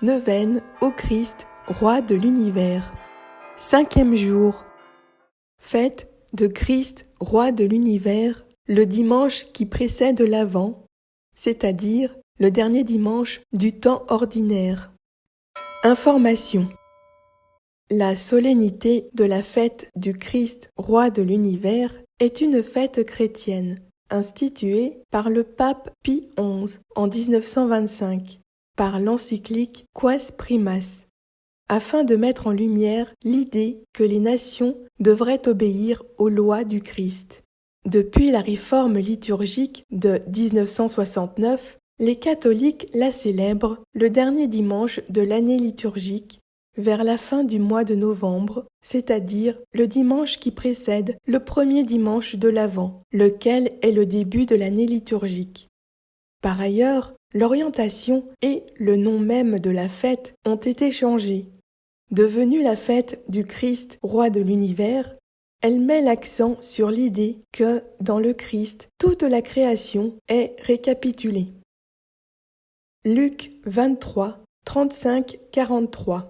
Neuvaine au Christ, roi de l'univers. 5e jour. Fête de Christ, roi de l'univers, le dimanche qui précède l'Avent, c'est-à-dire le dernier dimanche du temps ordinaire. Information. La solennité de la fête du Christ, roi de l'univers, est une fête chrétienne, instituée par le pape Pie XI en 1925, par l'encyclique Quas Primas, afin de mettre en lumière l'idée que les nations devraient obéir aux lois du Christ. Depuis la réforme liturgique de 1969, les catholiques la célèbrent le dernier dimanche de l'année liturgique, vers la fin du mois de novembre, c'est-à-dire le dimanche qui précède le premier dimanche de l'Avent, lequel est le début de l'année liturgique. Par ailleurs, l'orientation et le nom même de la fête ont été changés. Devenue la fête du Christ, roi de l'univers, elle met l'accent sur l'idée que, dans le Christ, toute la création est récapitulée. Luc 23, 35-43.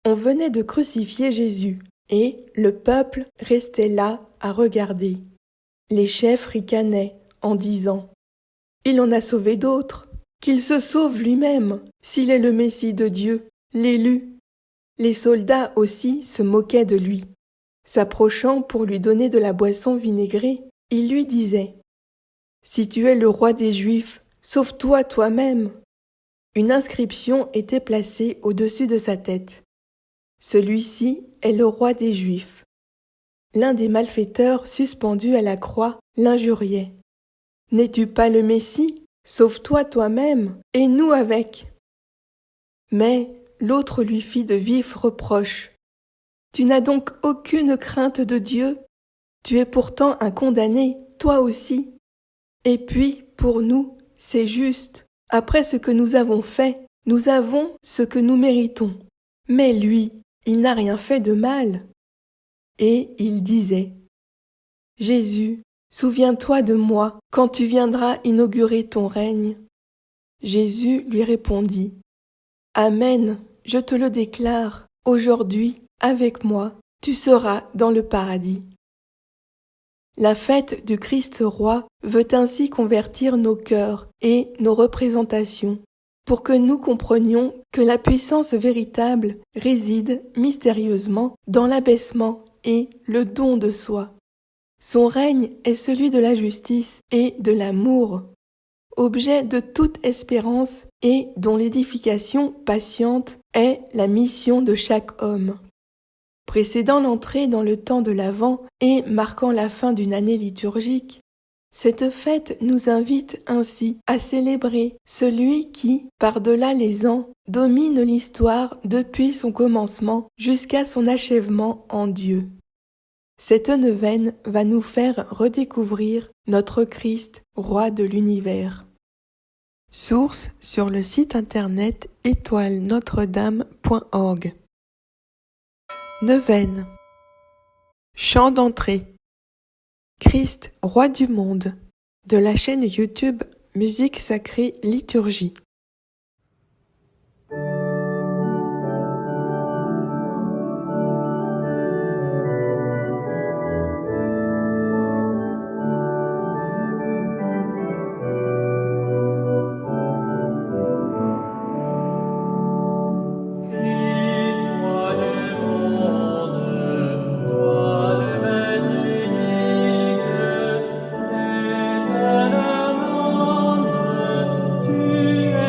On venait de crucifier Jésus, et le peuple restait là à regarder. Les chefs ricanaient en disant « Il en a sauvé d'autres, qu'il se sauve lui-même, s'il est le Messie de Dieu, l'élu. » Les soldats aussi se moquaient de lui. S'approchant pour lui donner de la boisson vinaigrée, ils lui disaient « Si tu es le roi des Juifs, sauve-toi toi-même !» Une inscription était placée au-dessus de sa tête. Celui-ci est le roi des Juifs. L'un des malfaiteurs suspendus à la croix l'injuriait. « N'es-tu pas le Messie? Sauve-toi toi-même, et nous avec !» Mais l'autre lui fit de vifs reproches. « Tu n'as donc aucune crainte de Dieu? Tu es pourtant un condamné, toi aussi. Et puis, pour nous, c'est juste. Après ce que nous avons fait, nous avons ce que nous méritons. Mais lui, il n'a rien fait de mal. » Et il disait « Jésus, souviens-toi de moi quand tu viendras inaugurer ton règne. » Jésus lui répondit « Amen, je te le déclare, aujourd'hui, avec moi, tu seras dans le paradis. » La fête du Christ roi veut ainsi convertir nos cœurs et nos représentations, pour que nous comprenions que la puissance véritable réside mystérieusement dans l'abaissement et le don de soi. Son règne est celui de la justice et de l'amour, objet de toute espérance et dont l'édification patiente est la mission de chaque homme. Précédant l'entrée dans le temps de l'Avent et marquant la fin d'une année liturgique, cette fête nous invite ainsi à célébrer celui qui, par-delà les ans, domine l'histoire depuis son commencement jusqu'à son achèvement en Dieu. Cette neuvaine va nous faire redécouvrir notre Christ, roi de l'univers. Source sur le site internet étoile-notre-dame.org. Neuvaine. Chant d'entrée. Christ, roi du monde, de la chaîne YouTube Musique sacrée liturgie. Tu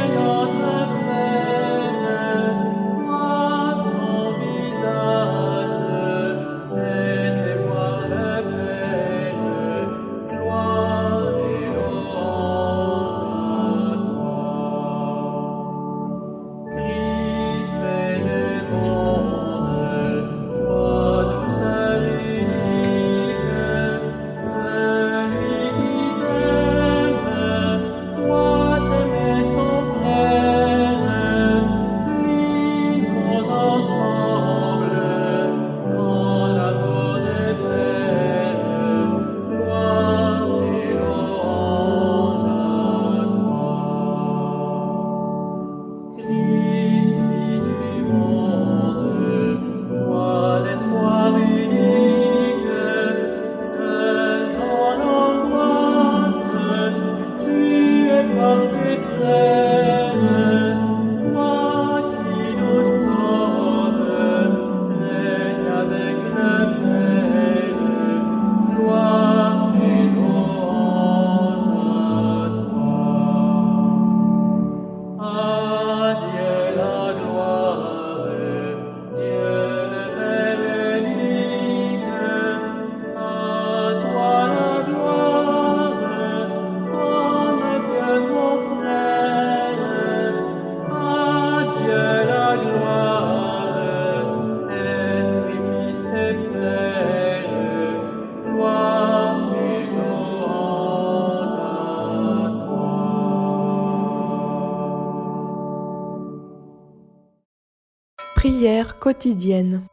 Prière quotidienne.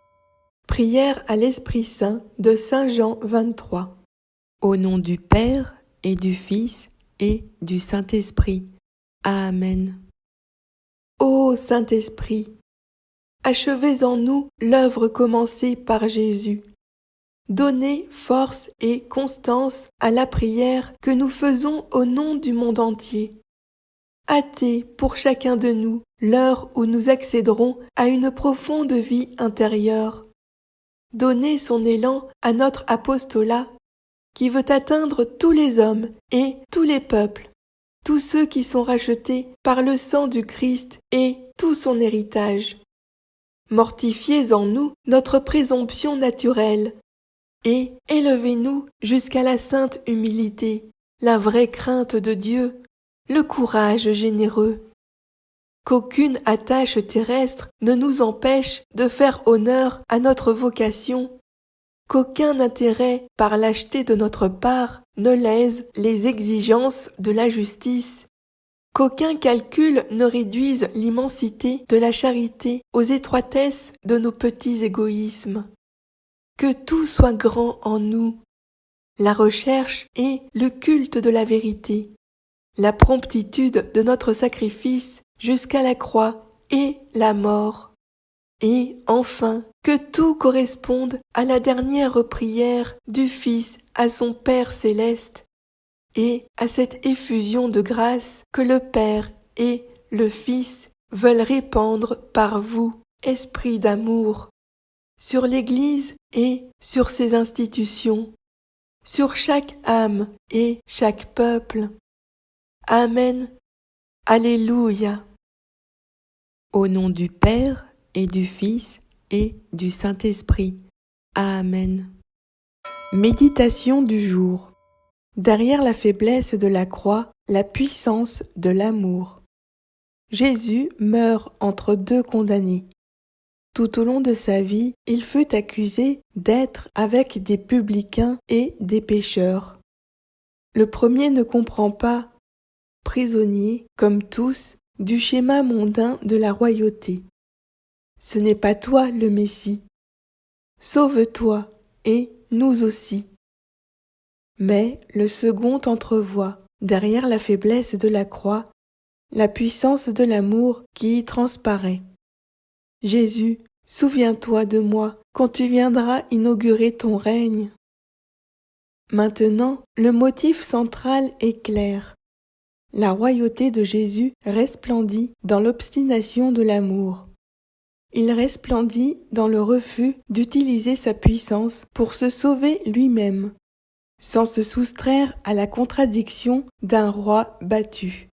Prière à l'Esprit Saint de Saint Jean 23. Au nom du Père et du Fils et du Saint-Esprit. Amen. Ô Saint-Esprit, achevez en nous l'œuvre commencée par Jésus. Donnez force et constance à la prière que nous faisons au nom du monde entier. Hâtez pour chacun de nous l'heure où nous accéderons à une profonde vie intérieure. Donnez son élan à notre apostolat qui veut atteindre tous les hommes et tous les peuples, tous ceux qui sont rachetés par le sang du Christ et tout son héritage. Mortifiez en nous notre présomption naturelle et élevez-nous jusqu'à la sainte humilité, la vraie crainte de Dieu, le courage généreux. Qu'aucune attache terrestre ne nous empêche de faire honneur à notre vocation, qu'aucun intérêt par lâcheté de notre part ne lèse les exigences de la justice, qu'aucun calcul ne réduise l'immensité de la charité aux étroitesses de nos petits égoïsmes. Que tout soit grand en nous, la recherche et le culte de la vérité, la promptitude de notre sacrifice jusqu'à la croix et la mort. Et enfin, que tout corresponde à la dernière prière du Fils à son Père céleste et à cette effusion de grâce que le Père et le Fils veulent répandre par vous, esprit d'amour, sur l'Église et sur ses institutions, sur chaque âme et chaque peuple. Amen. Alléluia. Au nom du Père et du Fils et du Saint-Esprit. Amen. Méditation du jour. Derrière la faiblesse de la croix, la puissance de l'amour. Jésus meurt entre deux condamnés. Tout au long de sa vie, il fut accusé d'être avec des publicains et des pécheurs. Le premier ne comprend pas, prisonnier, comme tous, du schéma mondain de la royauté. Ce n'est pas toi le Messie. Sauve-toi, et nous aussi. Mais le second entrevoit, derrière la faiblesse de la croix, la puissance de l'amour qui y transparaît. Jésus, souviens-toi de moi quand tu viendras inaugurer ton règne. Maintenant, le motif central est clair. La royauté de Jésus resplendit dans l'obstination de l'amour. Il resplendit dans le refus d'utiliser sa puissance pour se sauver lui-même, sans se soustraire à la contradiction d'un roi battu.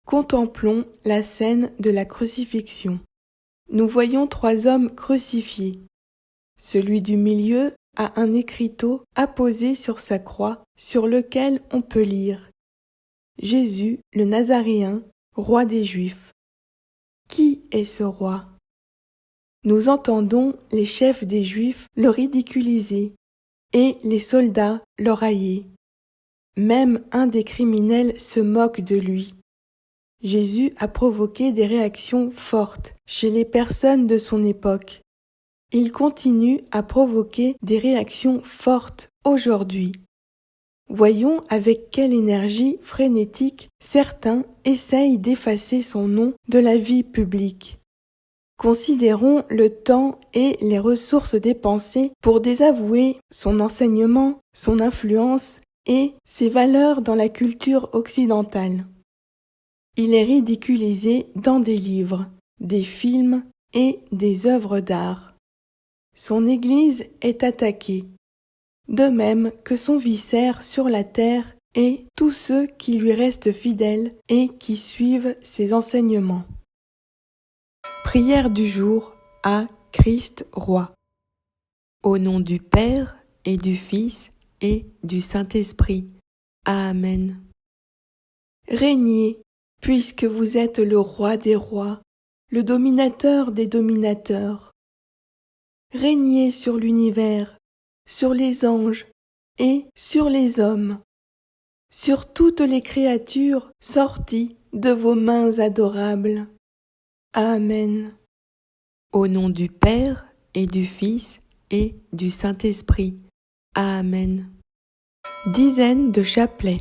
Contemplons la scène de la crucifixion. Nous voyons trois hommes crucifiés. Celui du milieu a un écriteau apposé sur sa croix, sur lequel on peut lire « Jésus, le Nazaréen, roi des Juifs ». Qui est ce roi ? Nous entendons les chefs des Juifs le ridiculiser et les soldats le railler. Même un des criminels se moque de lui. Jésus a provoqué des réactions fortes chez les personnes de son époque. Il continue à provoquer des réactions fortes aujourd'hui. Voyons avec quelle énergie frénétique certains essayent d'effacer son nom de la vie publique. Considérons le temps et les ressources dépensées pour désavouer son enseignement, son influence et ses valeurs dans la culture occidentale. Il est ridiculisé dans des livres, des films et des œuvres d'art. Son Église est attaquée, de même que son vicaire sur la terre et tous ceux qui lui restent fidèles et qui suivent ses enseignements. Prière du jour à Christ Roi. Au nom du Père et du Fils et du Saint-Esprit. Amen. Régnez, puisque vous êtes le Roi des rois, le dominateur des dominateurs. Régnez sur l'univers, sur les anges et sur les hommes, sur toutes les créatures sorties de vos mains adorables. Amen. Au nom du Père et du Fils et du Saint-Esprit. Amen. Dizaine de chapelets.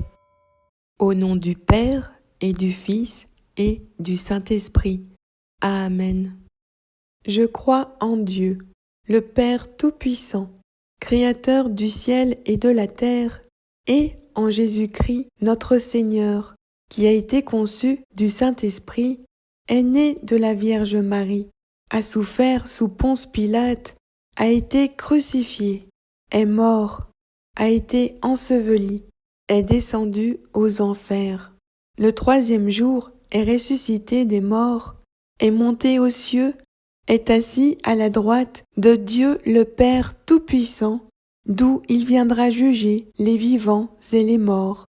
Au nom du Père et du Fils et du Saint-Esprit. Amen. Je crois en Dieu, le Père Tout-Puissant, Créateur du ciel et de la terre, et en Jésus-Christ, notre Seigneur, qui a été conçu du Saint-Esprit, est né de la Vierge Marie, a souffert sous Ponce Pilate, a été crucifié, est mort, a été enseveli, est descendu aux enfers. Le troisième jour est ressuscité des morts, est monté aux cieux, est assis à la droite de Dieu le Père Tout-Puissant, d'où il viendra juger les vivants et les morts.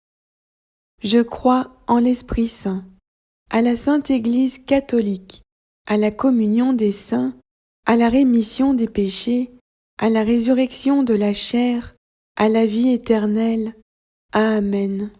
Je crois en l'Esprit Saint, à la Sainte Église catholique, à la communion des saints, à la rémission des péchés, à la résurrection de la chair, à la vie éternelle. Amen.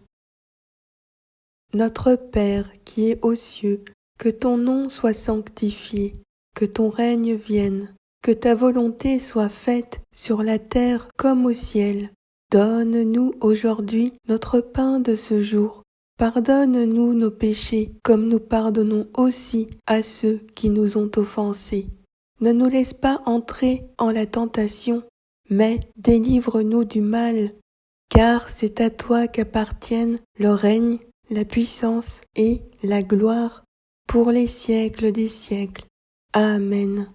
Notre Père qui es aux cieux, que ton nom soit sanctifié, que ton règne vienne, que ta volonté soit faite sur la terre comme au ciel. Donne-nous aujourd'hui notre pain de ce jour. Pardonne-nous nos péchés, comme nous pardonnons aussi à ceux qui nous ont offensés. Ne nous laisse pas entrer en la tentation, mais délivre-nous du mal, car c'est à toi qu'appartiennent le règne, la puissance et la gloire pour les siècles des siècles. Amen.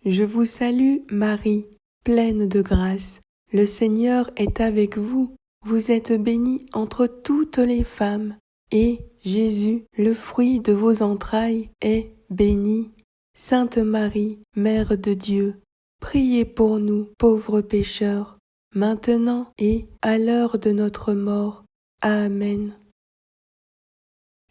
Je vous salue Marie, pleine de grâce. Le Seigneur est avec vous. Vous êtes bénie entre toutes les femmes, et Jésus, le fruit de vos entrailles, est béni. Sainte Marie, Mère de Dieu, priez pour nous, pauvres pécheurs, maintenant et à l'heure de notre mort. Amen.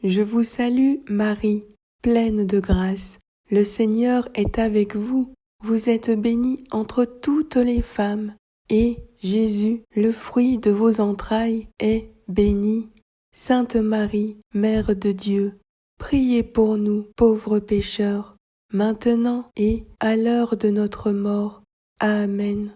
Je vous salue Marie, pleine de grâce. Le Seigneur est avec vous. Vous êtes bénie entre toutes les femmes, et Jésus, le fruit de vos entrailles, est béni. Sainte Marie, Mère de Dieu, priez pour nous, pauvres pécheurs, maintenant et à l'heure de notre mort. Amen.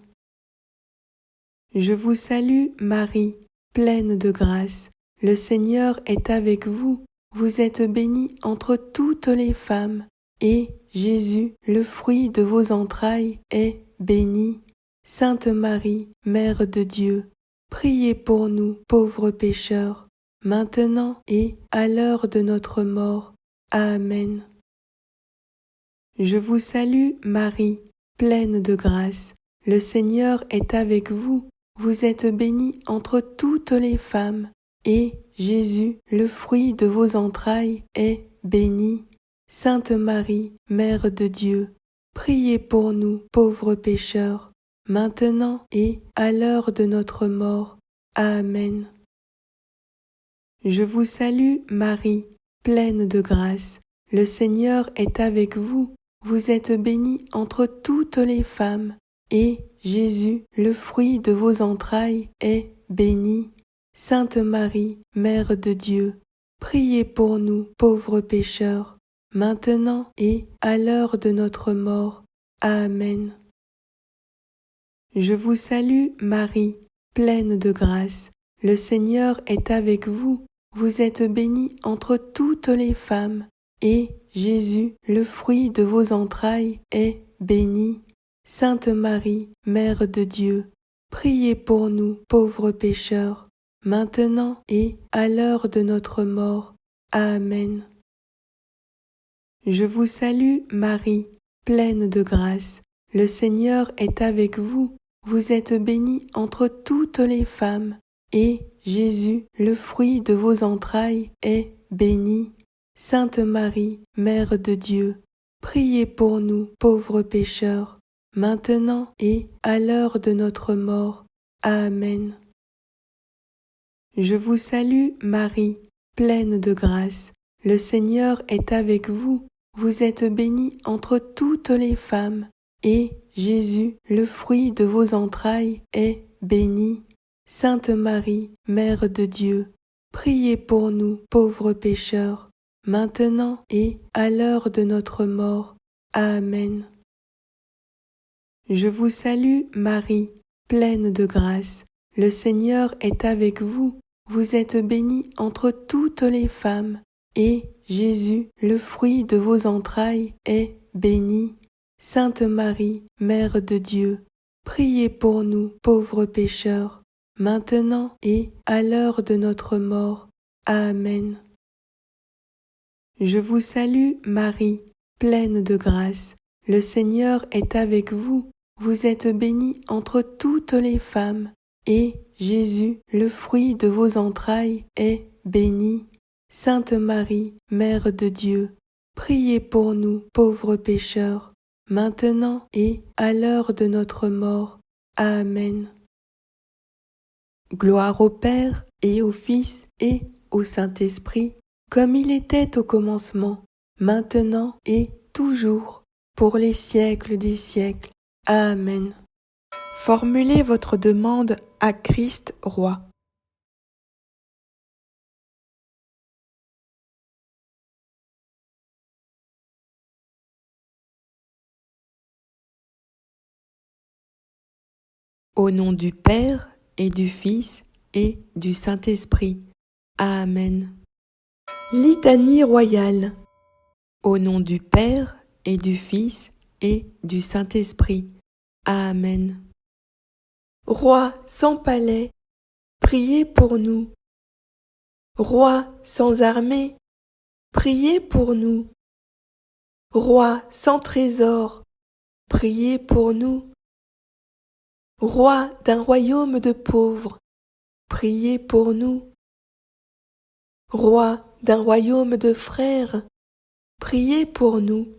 Je vous salue Marie, pleine de grâce. Le Seigneur est avec vous. Vous êtes bénie entre toutes les femmes, et Jésus, le fruit de vos entrailles, est béni. Sainte Marie, Mère de Dieu, priez pour nous, pauvres pécheurs, maintenant et à l'heure de notre mort. Amen. Je vous salue Marie, pleine de grâce. Le Seigneur est avec vous. Vous êtes bénie entre toutes les femmes, et Jésus, le fruit de vos entrailles, est béni. Sainte Marie, Mère de Dieu, priez pour nous, pauvres pécheurs, maintenant et à l'heure de notre mort. Amen. Je vous salue Marie, pleine de grâce. Le Seigneur est avec vous. Vous êtes bénie entre toutes les femmes, et Jésus, le fruit de vos entrailles, est béni. Sainte Marie, Mère de Dieu, priez pour nous, pauvres pécheurs, maintenant et à l'heure de notre mort. Amen. Je vous salue Marie, pleine de grâce. Le Seigneur est avec vous. Vous êtes bénie entre toutes les femmes, et Jésus, le fruit de vos entrailles, est béni. Sainte Marie, Mère de Dieu, priez pour nous, pauvres pécheurs, maintenant et à l'heure de notre mort. Amen. Je vous salue Marie, pleine de grâce. Le Seigneur est avec vous. Vous êtes bénie entre toutes les femmes, et Jésus, le fruit de vos entrailles, est béni. Sainte Marie, Mère de Dieu, priez pour nous, pauvres pécheurs, maintenant et à l'heure de notre mort. Amen. Je vous salue Marie, pleine de grâce. Le Seigneur est avec vous. Vous êtes bénie entre toutes les femmes, et Jésus, le fruit de vos entrailles, est béni. Sainte Marie, Mère de Dieu, priez pour nous, pauvres pécheurs, maintenant et à l'heure de notre mort. Amen. Je vous salue Marie, pleine de grâce. Le Seigneur est avec vous. Vous êtes bénie entre toutes les femmes, et Jésus, le fruit de vos entrailles, est béni. Sainte Marie, Mère de Dieu, priez pour nous, pauvres pécheurs, maintenant et à l'heure de notre mort. Amen. Je vous salue Marie, pleine de grâce. Le Seigneur est avec vous. Vous êtes bénie entre toutes les femmes, et Jésus, le fruit de vos entrailles, est béni. Sainte Marie, Mère de Dieu, priez pour nous, pauvres pécheurs, maintenant et à l'heure de notre mort. Amen. Gloire au Père et au Fils et au Saint-Esprit, comme il était au commencement, maintenant et toujours, pour les siècles des siècles. Amen. Formulez votre demande à Christ Roi. Au nom du Père et du Fils et du Saint-Esprit. Amen. Litanie royale. Au nom du Père et du Fils et du Saint-Esprit. Amen. Roi sans palais, priez pour nous. Roi sans armée, priez pour nous. Roi sans trésor, priez pour nous. Roi d'un royaume de pauvres, priez pour nous. Roi d'un royaume de frères, priez pour nous.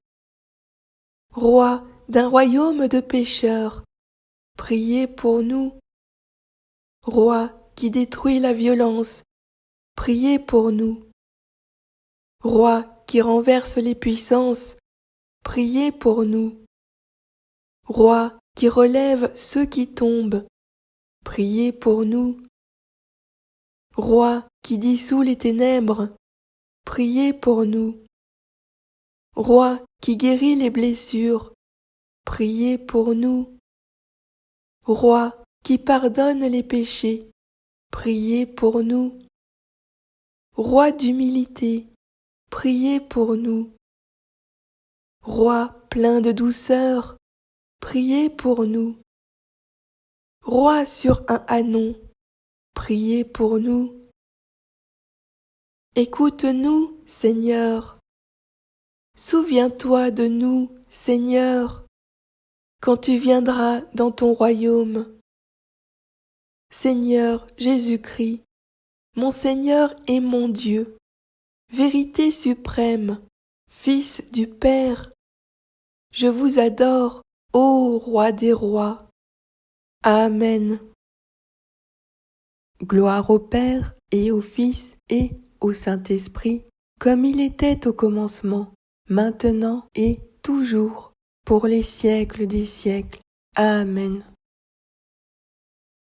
Roi d'un royaume de pécheurs, priez pour nous. Roi qui détruit la violence, priez pour nous. Roi qui renverse les puissances, priez pour nous. Roi qui relève ceux qui tombent, priez pour nous. Roi qui dissout les ténèbres, priez pour nous. Roi qui guérit les blessures, priez pour nous. Roi qui pardonne les péchés, priez pour nous. Roi d'humilité, priez pour nous. Roi plein de douceur, priez pour nous. Roi sur un ânon, priez pour nous. Écoute-nous, Seigneur. Souviens-toi de nous, Seigneur, quand tu viendras dans ton royaume. Seigneur Jésus-Christ, mon Seigneur et mon Dieu, vérité suprême, Fils du Père, je vous adore, ô Roi des rois. Amen. Gloire au Père et au Fils et au Saint-Esprit, comme il était au commencement, maintenant et toujours, pour les siècles des siècles. Amen.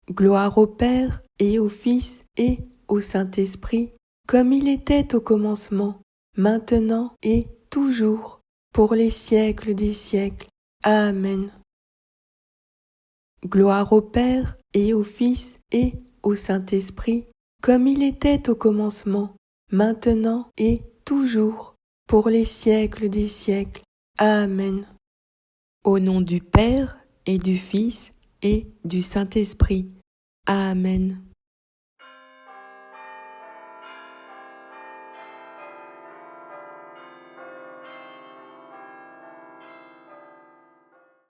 Gloire au Père et au Fils et au Saint-Esprit, comme il était au commencement, maintenant et toujours, pour les siècles des siècles. Amen. Gloire au Père et au Fils et au Saint-Esprit, comme il était au commencement, maintenant et toujours, pour les siècles des siècles. Amen. Au nom du Père et du Fils et du Saint-Esprit. Amen.